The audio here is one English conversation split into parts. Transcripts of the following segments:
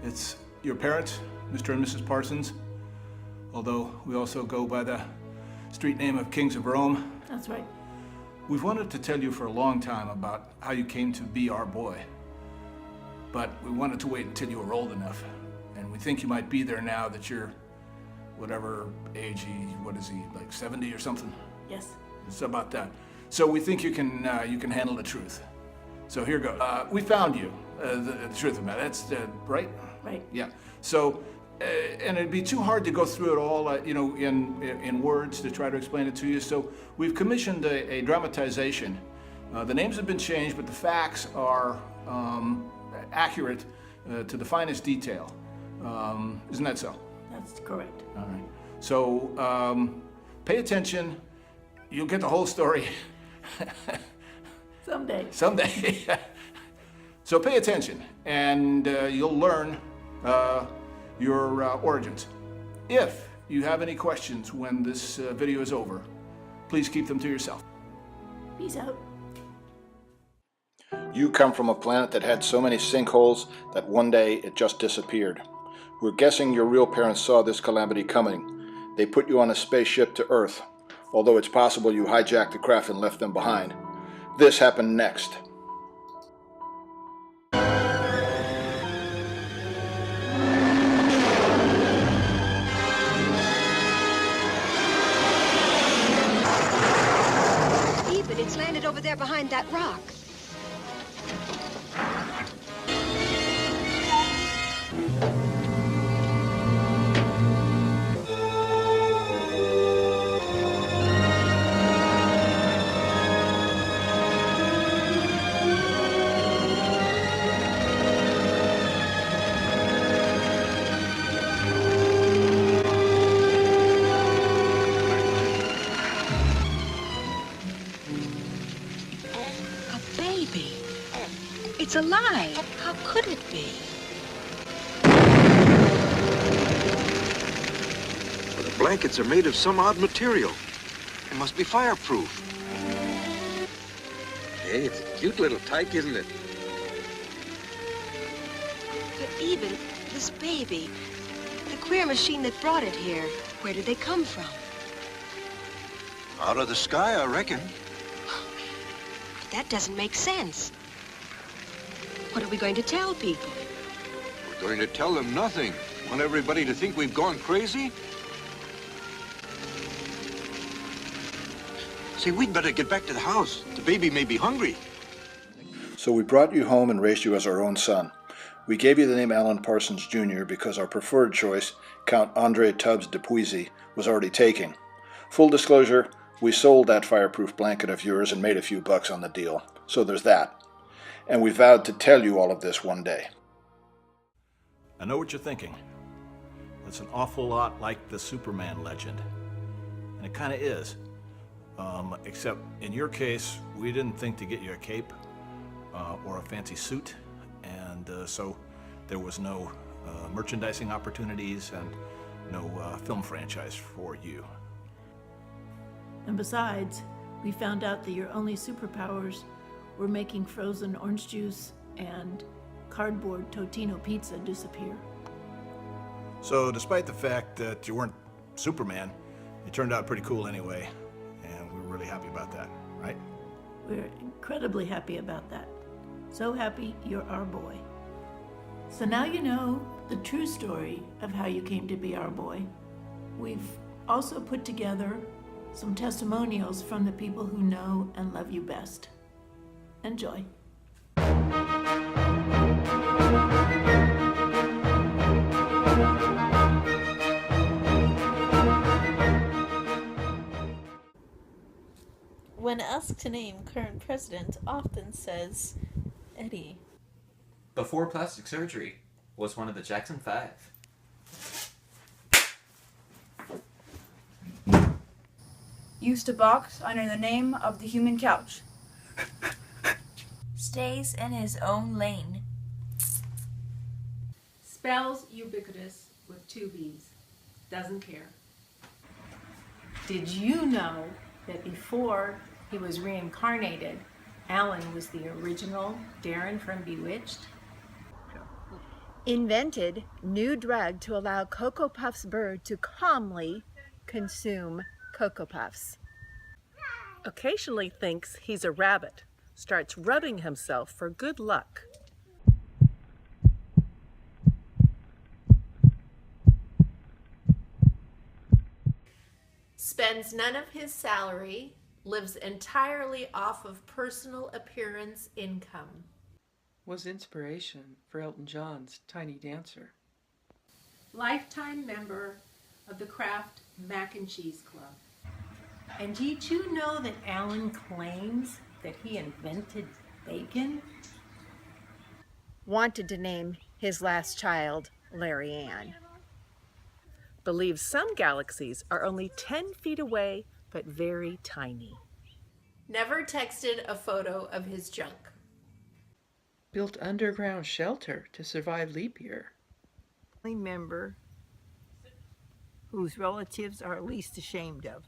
It's your parents, Mr. and Mrs. Parsons, although we also go by the street name of Kings of Rome. That's right. We've wanted to tell you for a long time about how you came to be our boy, but we wanted to wait until you were old enough, and we think you might be there now that you're whatever age what is he, like 70 or something? Yes. It's about that. So we think you can handle the truth. So here goes. We found you, the truth of it. That's right? Right. Yeah. So, and it'd be too hard to go through it all, in words to try to explain it to you. So we've commissioned a dramatization. The names have been changed, but the facts are accurate to the finest detail. Isn't that so? That's correct. All right. So pay attention. You'll get the whole story. Someday. Someday. So pay attention, and you'll learn your origins. If you have any questions when this video is over, please keep them to yourself. Peace out. You come from a planet that had so many sinkholes that one day it just disappeared. We're guessing your real parents saw this calamity coming. They put you on a spaceship to Earth, although it's possible you hijacked the craft and left them behind. This happened next. Even it's landed over there behind that rock. It's alive. How could it be? Well, the blankets are made of some odd material. It must be fireproof. Hey, it's a cute little tyke, isn't it? But even this baby, the queer machine that brought it here, where did they come from? Out of the sky, I reckon. But that doesn't make sense. What are we going to tell people? We're going to tell them nothing. Want everybody to think we've gone crazy? Say, we'd better get back to the house. The baby may be hungry. So we brought you home and raised you as our own son. We gave you the name Alan Parsons Jr. because our preferred choice, Count Andre Tubbs Dupuisy, was already taken. Full disclosure, we sold that fireproof blanket of yours and made a few bucks on the deal. So there's that. And we vowed to tell you all of this one day. I know what you're thinking. That's an awful lot like the Superman legend. And it kind of is. Except in your case, we didn't think to get you a cape or a fancy suit. And so there was no merchandising opportunities and no film franchise for you. And besides, we found out that your only superpowers were making frozen orange juice and cardboard Totino pizza disappear. So despite the fact that you weren't Superman, you turned out pretty cool anyway, and we were really happy about that, right? We're incredibly happy about that. So happy you're our boy. So now you know the true story of how you came to be our boy. We've also put together some testimonials from the people who know and love you best. Enjoy. When asked to name current president, often says, Eddie. Before plastic surgery, was one of the Jackson 5. Used to box under the name of the human couch. Stays in his own lane. Spells ubiquitous with 2 B's. Doesn't care. Did you know that before he was reincarnated, Alan was the original Darren from Bewitched? Invented new drug to allow Cocoa Puffs bird to calmly consume Cocoa Puffs. Occasionally thinks he's a rabbit, starts rubbing himself for good luck. Spends none of his salary, lives entirely off of personal appearance income. Was inspiration for Elton John's Tiny Dancer. Lifetime member of the Kraft Mac and Cheese Club. And did you know that Alan claims that he invented bacon? Wanted to name his last child Larry Ann. Believes some galaxies are only 10 feet away, but very tiny. Never texted a photo of his junk. Built underground shelter to survive leap year. Member whose relatives are least ashamed of.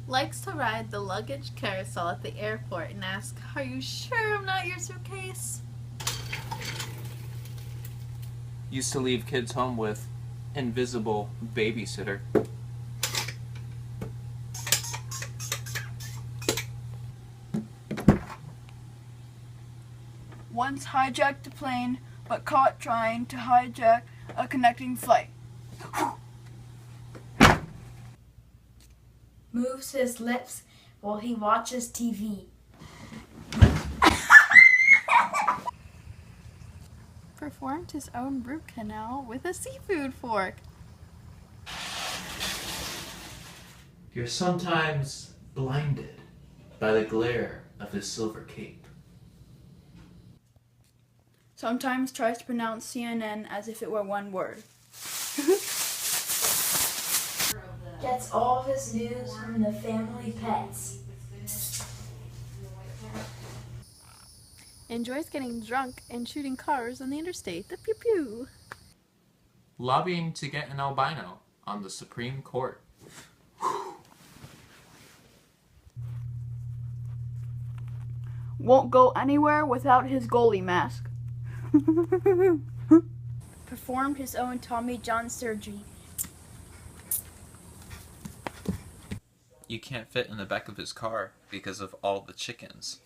Likes to ride the luggage carousel at the airport and ask, "Are you sure I'm not your suitcase?" Used to leave kids home with invisible babysitter. Once hijacked a plane, but caught trying to hijack a connecting flight. Moves his lips while he watches TV. Performed his own root canal with a seafood fork. You're sometimes blinded by the glare of his silver cape. Sometimes tries to pronounce CNN as if it were one word. Gets all of his news from the family pets. Enjoys getting drunk and shooting cars on the interstate. The pew pew. Lobbying to get an albino on the Supreme Court. Won't go anywhere without his goalie mask. Performed his own Tommy John surgery. You can't fit in the back of his car because of all the chickens.